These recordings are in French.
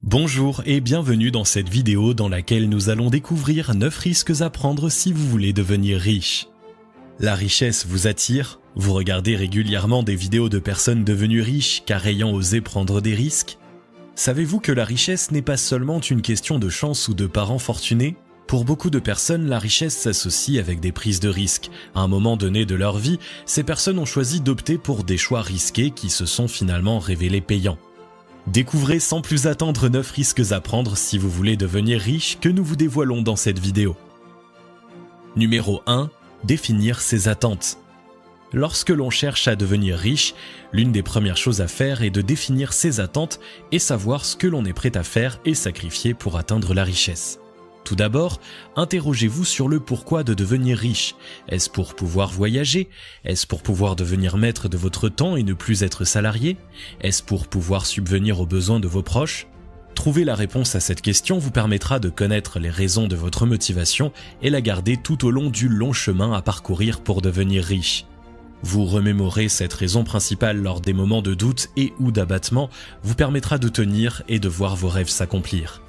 Bonjour et bienvenue dans cette vidéo dans laquelle nous allons découvrir 9 risques à prendre si vous voulez devenir riche. La richesse vous attire? Vous regardez régulièrement des vidéos de personnes devenues riches car ayant osé prendre des risques? Savez-vous que la richesse n'est pas seulement une question de chance ou de parents fortunés? Pour beaucoup de personnes, la richesse s'associe avec des prises de risques. À un moment donné de leur vie, ces personnes ont choisi d'opter pour des choix risqués qui se sont finalement révélés payants. Découvrez sans plus attendre 9 risques à prendre si vous voulez devenir riche que nous vous dévoilons dans cette vidéo. Numéro 1. Définir ses attentes. Lorsque l'on cherche à devenir riche, l'une des premières choses à faire est de définir ses attentes et savoir ce que l'on est prêt à faire et sacrifier pour atteindre la richesse. Tout d'abord, interrogez-vous sur le pourquoi de devenir riche. Est-ce pour pouvoir voyager? Est-ce pour pouvoir devenir maître de votre temps et ne plus être salarié? Est-ce pour pouvoir subvenir aux besoins de vos proches? Trouver la réponse à cette question vous permettra de connaître les raisons de votre motivation et la garder tout au long du long chemin à parcourir pour devenir riche. Vous remémorer cette raison principale lors des moments de doute et ou d'abattement vous permettra de tenir et de voir vos rêves s'accomplir.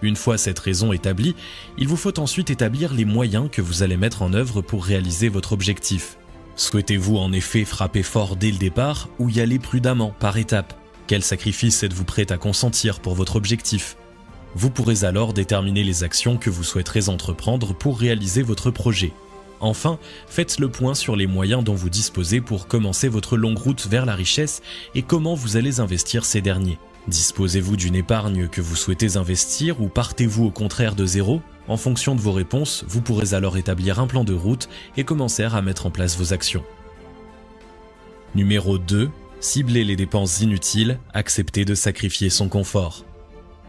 Une fois cette raison établie, il vous faut ensuite établir les moyens que vous allez mettre en œuvre pour réaliser votre objectif. Souhaitez-vous en effet frapper fort dès le départ ou y aller prudemment, par étapes? Quel sacrifice êtes-vous prêt à consentir pour votre objectif? Vous pourrez alors déterminer les actions que vous souhaiterez entreprendre pour réaliser votre projet. Enfin, faites le point sur les moyens dont vous disposez pour commencer votre longue route vers la richesse et comment vous allez investir ces derniers. Disposez-vous d'une épargne que vous souhaitez investir ou partez-vous au contraire de zéro? En fonction de vos réponses, vous pourrez alors établir un plan de route et commencer à mettre en place vos actions. Numéro 2. Cibler les dépenses inutiles, accepter de sacrifier son confort.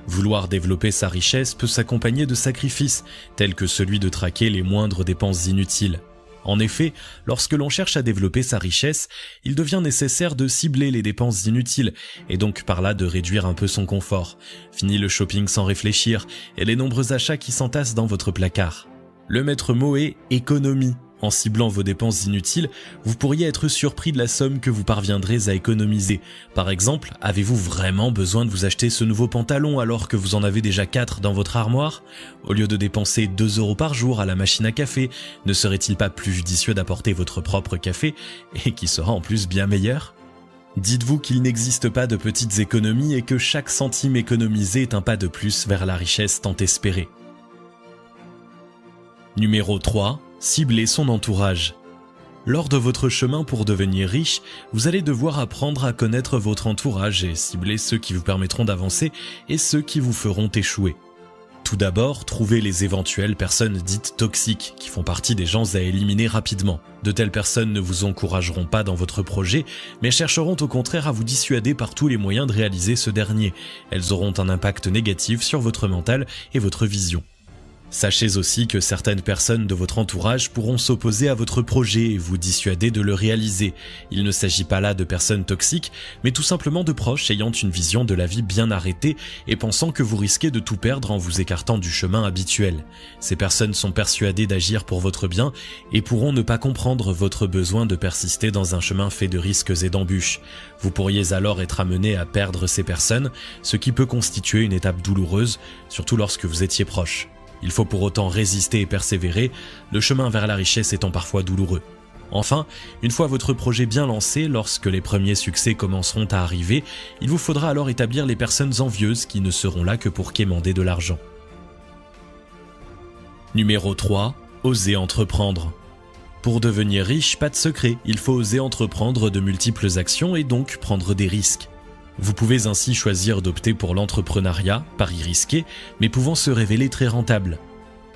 Vouloir développer sa richesse peut s'accompagner de sacrifices, tels que celui de traquer les moindres dépenses inutiles. En effet, lorsque l'on cherche à développer sa richesse, il devient nécessaire de cibler les dépenses inutiles et donc par là de réduire un peu son confort. Fini le shopping sans réfléchir et les nombreux achats qui s'entassent dans votre placard. Le maître mot est économie. En ciblant vos dépenses inutiles, vous pourriez être surpris de la somme que vous parviendrez à économiser. Par exemple, avez-vous vraiment besoin de vous acheter ce nouveau pantalon alors que vous en avez déjà 4 dans votre armoire? Au lieu de dépenser 2 € par jour à la machine à café, ne serait-il pas plus judicieux d'apporter votre propre café et qui sera en plus bien meilleur? Dites-vous qu'il n'existe pas de petites économies et que chaque centime économisé est un pas de plus vers la richesse tant espérée. Numéro 3. Cibler son entourage. Lors de votre chemin pour devenir riche, vous allez devoir apprendre à connaître votre entourage et cibler ceux qui vous permettront d'avancer et ceux qui vous feront échouer. Tout d'abord, trouvez les éventuelles personnes dites toxiques qui font partie des gens à éliminer rapidement. De telles personnes ne vous encourageront pas dans votre projet, mais chercheront au contraire à vous dissuader par tous les moyens de réaliser ce dernier. Elles auront un impact négatif sur votre mental et votre vision. Sachez aussi que certaines personnes de votre entourage pourront s'opposer à votre projet et vous dissuader de le réaliser. Il ne s'agit pas là de personnes toxiques, mais tout simplement de proches ayant une vision de la vie bien arrêtée et pensant que vous risquez de tout perdre en vous écartant du chemin habituel. Ces personnes sont persuadées d'agir pour votre bien et pourront ne pas comprendre votre besoin de persister dans un chemin fait de risques et d'embûches. Vous pourriez alors être amené à perdre ces personnes, ce qui peut constituer une étape douloureuse, surtout lorsque vous étiez proche. Il faut pour autant résister et persévérer, le chemin vers la richesse étant parfois douloureux. Enfin, une fois votre projet bien lancé, lorsque les premiers succès commenceront à arriver, il vous faudra alors établir les personnes envieuses qui ne seront là que pour quémander de l'argent. Numéro 3. Oser entreprendre. Pour devenir riche, pas de secret, il faut oser entreprendre de multiples actions et donc prendre des risques. Vous pouvez ainsi choisir d'opter pour l'entrepreneuriat, pari risqué, mais pouvant se révéler très rentable.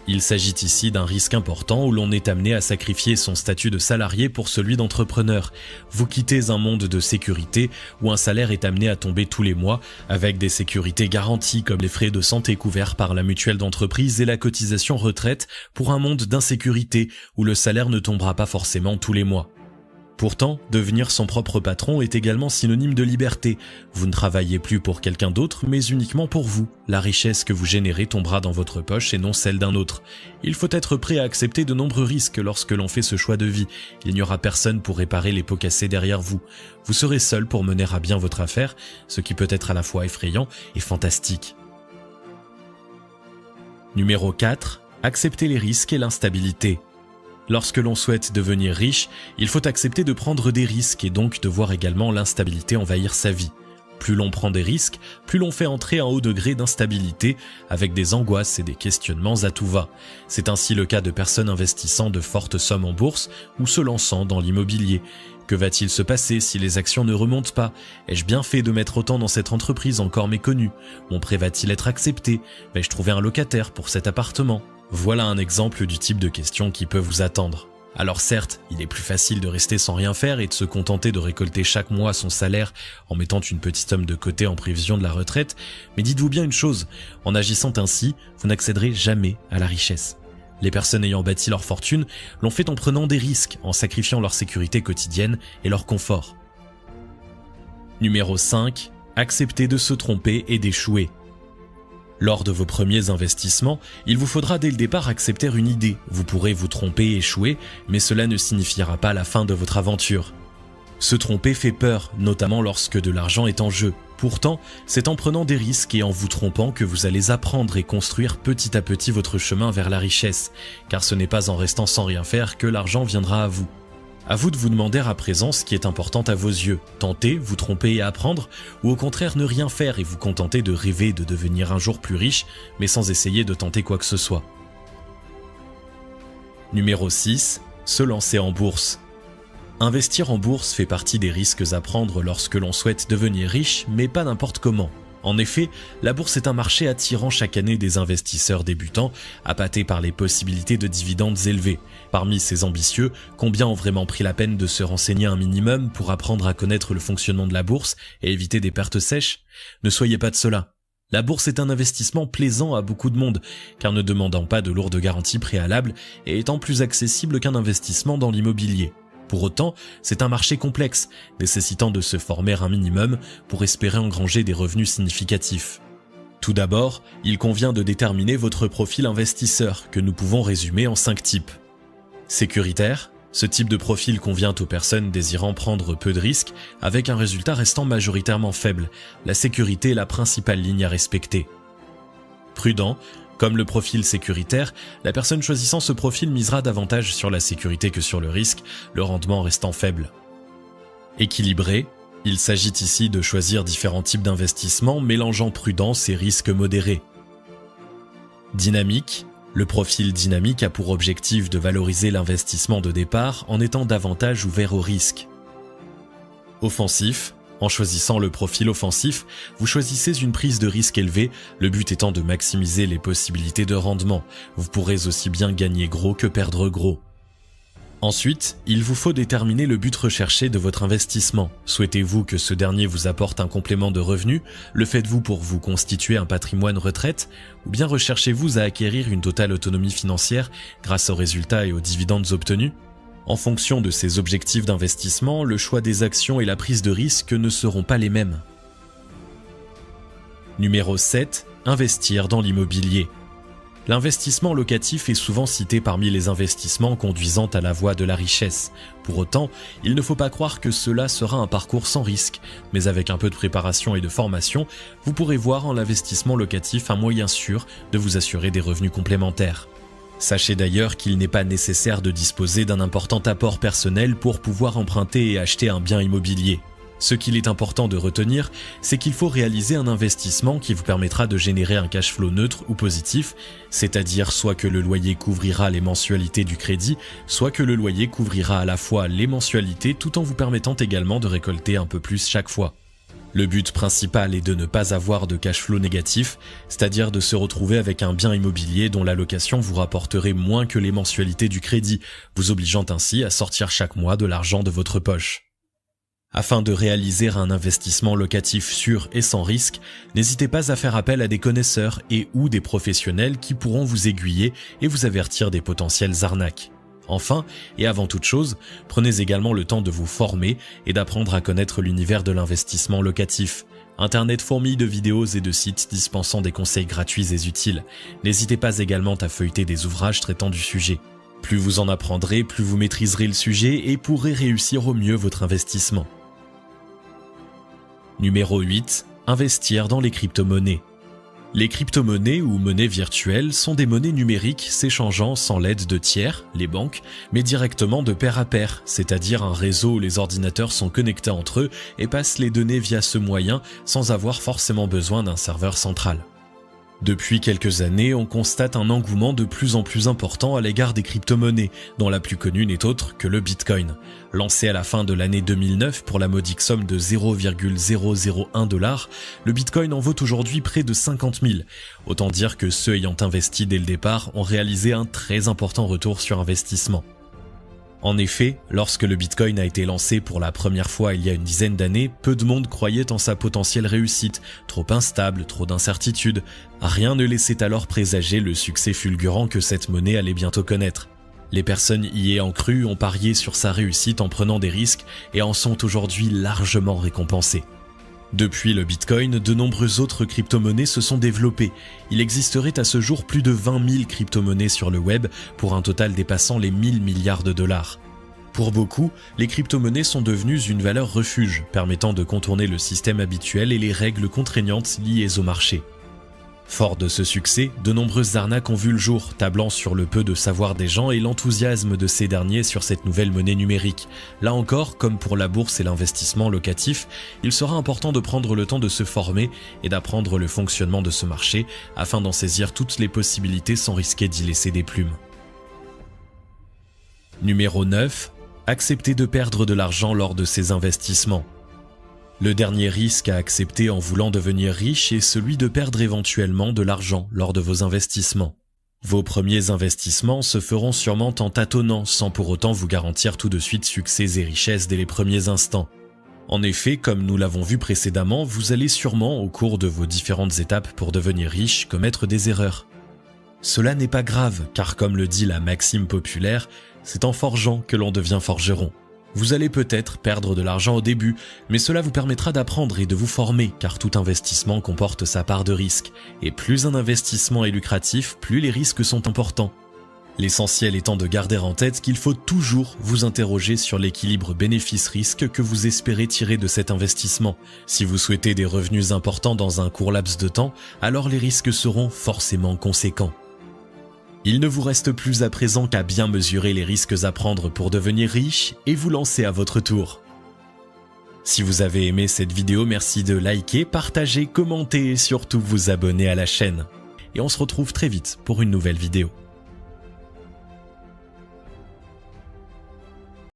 Il s'agit ici d'un risque important où l'on est amené à sacrifier son statut de salarié pour celui d'entrepreneur. Vous quittez un monde de sécurité où un salaire est amené à tomber tous les mois avec des sécurités garanties comme les frais de santé couverts par la mutuelle d'entreprise et la cotisation retraite pour un monde d'insécurité où le salaire ne tombera pas forcément tous les mois. Pourtant, devenir son propre patron est également synonyme de liberté. Vous ne travaillez plus pour quelqu'un d'autre, mais uniquement pour vous. La richesse que vous générez tombera dans votre poche et non celle d'un autre. Il faut être prêt à accepter de nombreux risques lorsque l'on fait ce choix de vie. Il n'y aura personne pour réparer les pots cassés derrière vous. Vous serez seul pour mener à bien votre affaire, ce qui peut être à la fois effrayant et fantastique. Numéro 4. Accepter les risques et l'instabilité. Lorsque l'on souhaite devenir riche, il faut accepter de prendre des risques et donc de voir également l'instabilité envahir sa vie. Plus l'on prend des risques, plus l'on fait entrer un haut degré d'instabilité avec des angoisses et des questionnements à tout va. C'est ainsi le cas de personnes investissant de fortes sommes en bourse ou se lançant dans l'immobilier. Que va-t-il se passer si les actions ne remontent pas? Ai-je bien fait de mettre autant dans cette entreprise encore méconnue? Mon prêt va-t-il être accepté? Vais-je trouver un locataire pour cet appartement? Voilà un exemple du type de questions qui peut vous attendre. Alors certes, il est plus facile de rester sans rien faire et de se contenter de récolter chaque mois son salaire en mettant une petite somme de côté en prévision de la retraite, mais dites-vous bien une chose, en agissant ainsi, vous n'accéderez jamais à la richesse. Les personnes ayant bâti leur fortune l'ont fait en prenant des risques, en sacrifiant leur sécurité quotidienne et leur confort. Numéro 5. Accepter de se tromper et d'échouer. Lors de vos premiers investissements, il vous faudra dès le départ accepter une idée. Vous pourrez vous tromper et échouer, mais cela ne signifiera pas la fin de votre aventure. Se tromper fait peur, notamment lorsque de l'argent est en jeu. Pourtant, c'est en prenant des risques et en vous trompant que vous allez apprendre et construire petit à petit votre chemin vers la richesse, car ce n'est pas en restant sans rien faire que l'argent viendra à vous. À vous de vous demander à présent ce qui est important à vos yeux. Tenter, vous tromper et apprendre, ou au contraire ne rien faire et vous contenter de rêver de devenir un jour plus riche, mais sans essayer de tenter quoi que ce soit. Numéro 6. Se lancer en bourse. Investir en bourse fait partie des risques à prendre lorsque l'on souhaite devenir riche, mais pas n'importe comment. En effet, la bourse est un marché attirant chaque année des investisseurs débutants, appâtés par les possibilités de dividendes élevés. Parmi ces ambitieux, combien ont vraiment pris la peine de se renseigner un minimum pour apprendre à connaître le fonctionnement de la bourse et éviter des pertes sèches? Ne soyez pas de cela. La bourse est un investissement plaisant à beaucoup de monde, car ne demandant pas de lourdes garanties préalables et étant plus accessible qu'un investissement dans l'immobilier. Pour autant, c'est un marché complexe, nécessitant de se former un minimum pour espérer engranger des revenus significatifs. Tout d'abord, il convient de déterminer votre profil investisseur, que nous pouvons résumer en 5 types. Sécuritaire, ce type de profil convient aux personnes désirant prendre peu de risques, avec un résultat restant majoritairement faible. La sécurité est la principale ligne à respecter. Prudent, comme le profil sécuritaire, la personne choisissant ce profil misera davantage sur la sécurité que sur le risque, le rendement restant faible. Équilibré, il s'agit ici de choisir différents types d'investissements mélangeant prudence et risque modéré. Dynamique, le profil dynamique a pour objectif de valoriser l'investissement de départ en étant davantage ouvert au risque. Offensif, en choisissant le profil offensif, vous choisissez une prise de risque élevée, le but étant de maximiser les possibilités de rendement. Vous pourrez aussi bien gagner gros que perdre gros. Ensuite, il vous faut déterminer le but recherché de votre investissement. Souhaitez-vous que ce dernier vous apporte un complément de revenus? Le faites-vous pour vous constituer un patrimoine retraite? Ou bien recherchez-vous à acquérir une totale autonomie financière grâce aux résultats et aux dividendes obtenus? En fonction de ces objectifs d'investissement, le choix des actions et la prise de risque ne seront pas les mêmes. Numéro 7. Investir dans l'immobilier. L'investissement locatif est souvent cité parmi les investissements conduisant à la voie de la richesse. Pour autant, il ne faut pas croire que cela sera un parcours sans risque, mais avec un peu de préparation et de formation, vous pourrez voir en l'investissement locatif un moyen sûr de vous assurer des revenus complémentaires. Sachez d'ailleurs qu'il n'est pas nécessaire de disposer d'un important apport personnel pour pouvoir emprunter et acheter un bien immobilier. Ce qu'il est important de retenir, c'est qu'il faut réaliser un investissement qui vous permettra de générer un cash flow neutre ou positif, c'est-à-dire soit que le loyer couvrira les mensualités du crédit, soit que le loyer couvrira à la fois les mensualités tout en vous permettant également de récolter un peu plus chaque fois. Le but principal est de ne pas avoir de cash flow négatif, c'est-à-dire de se retrouver avec un bien immobilier dont la location vous rapporterait moins que les mensualités du crédit, vous obligeant ainsi à sortir chaque mois de l'argent de votre poche. Afin de réaliser un investissement locatif sûr et sans risque, n'hésitez pas à faire appel à des connaisseurs et ou des professionnels qui pourront vous aiguiller et vous avertir des potentielles arnaques. Enfin, et avant toute chose, prenez également le temps de vous former et d'apprendre à connaître l'univers de l'investissement locatif. Internet fourmille de vidéos et de sites dispensant des conseils gratuits et utiles. N'hésitez pas également à feuilleter des ouvrages traitant du sujet. Plus vous en apprendrez, plus vous maîtriserez le sujet et pourrez réussir au mieux votre investissement. Numéro 8. Investir dans les crypto-monnaies. Les crypto-monnaies ou monnaies virtuelles sont des monnaies numériques s'échangeant sans l'aide de tiers, les banques, mais directement de pair à pair, c'est-à-dire un réseau où les ordinateurs sont connectés entre eux et passent les données via ce moyen sans avoir forcément besoin d'un serveur central. Depuis quelques années, on constate un engouement de plus en plus important à l'égard des crypto-monnaies, dont la plus connue n'est autre que le Bitcoin. Lancé à la fin de l'année 2009 pour la modique somme de 0,001 $, le Bitcoin en vaut aujourd'hui près de 50 000. Autant dire que ceux ayant investi dès le départ ont réalisé un très important retour sur investissement. En effet, lorsque le Bitcoin a été lancé pour la première fois il y a une dizaine d'années, peu de monde croyait en sa potentielle réussite, trop instable, trop d'incertitudes. Rien ne laissait alors présager le succès fulgurant que cette monnaie allait bientôt connaître. Les personnes y ayant cru ont parié sur sa réussite en prenant des risques et en sont aujourd'hui largement récompensées. Depuis le Bitcoin, de nombreuses autres crypto-monnaies se sont développées. Il existerait à ce jour plus de 20 000 crypto-monnaies sur le web, pour un total dépassant les 1000 milliards de dollars. Pour beaucoup, les crypto-monnaies sont devenues une valeur refuge, permettant de contourner le système habituel et les règles contraignantes liées au marché. Fort de ce succès, de nombreuses arnaques ont vu le jour, tablant sur le peu de savoir des gens et l'enthousiasme de ces derniers sur cette nouvelle monnaie numérique. Là encore, comme pour la bourse et l'investissement locatif, il sera important de prendre le temps de se former et d'apprendre le fonctionnement de ce marché afin d'en saisir toutes les possibilités sans risquer d'y laisser des plumes. Numéro 9. Accepter de perdre de l'argent lors de ses investissements. Le dernier risque à accepter en voulant devenir riche est celui de perdre éventuellement de l'argent lors de vos investissements. Vos premiers investissements se feront sûrement en tâtonnant sans pour autant vous garantir tout de suite succès et richesse dès les premiers instants. En effet, comme nous l'avons vu précédemment, vous allez sûrement, au cours de vos différentes étapes pour devenir riche, commettre des erreurs. Cela n'est pas grave, car comme le dit la maxime populaire, c'est en forgeant que l'on devient forgeron. Vous allez peut-être perdre de l'argent au début, mais cela vous permettra d'apprendre et de vous former, car tout investissement comporte sa part de risque. Et plus un investissement est lucratif, plus les risques sont importants. L'essentiel étant de garder en tête qu'il faut toujours vous interroger sur l'équilibre bénéfice-risque que vous espérez tirer de cet investissement. Si vous souhaitez des revenus importants dans un court laps de temps, alors les risques seront forcément conséquents. Il ne vous reste plus à présent qu'à bien mesurer les risques à prendre pour devenir riche et vous lancer à votre tour. Si vous avez aimé cette vidéo, merci de liker, partager, commenter et surtout vous abonner à la chaîne. Et on se retrouve très vite pour une nouvelle vidéo.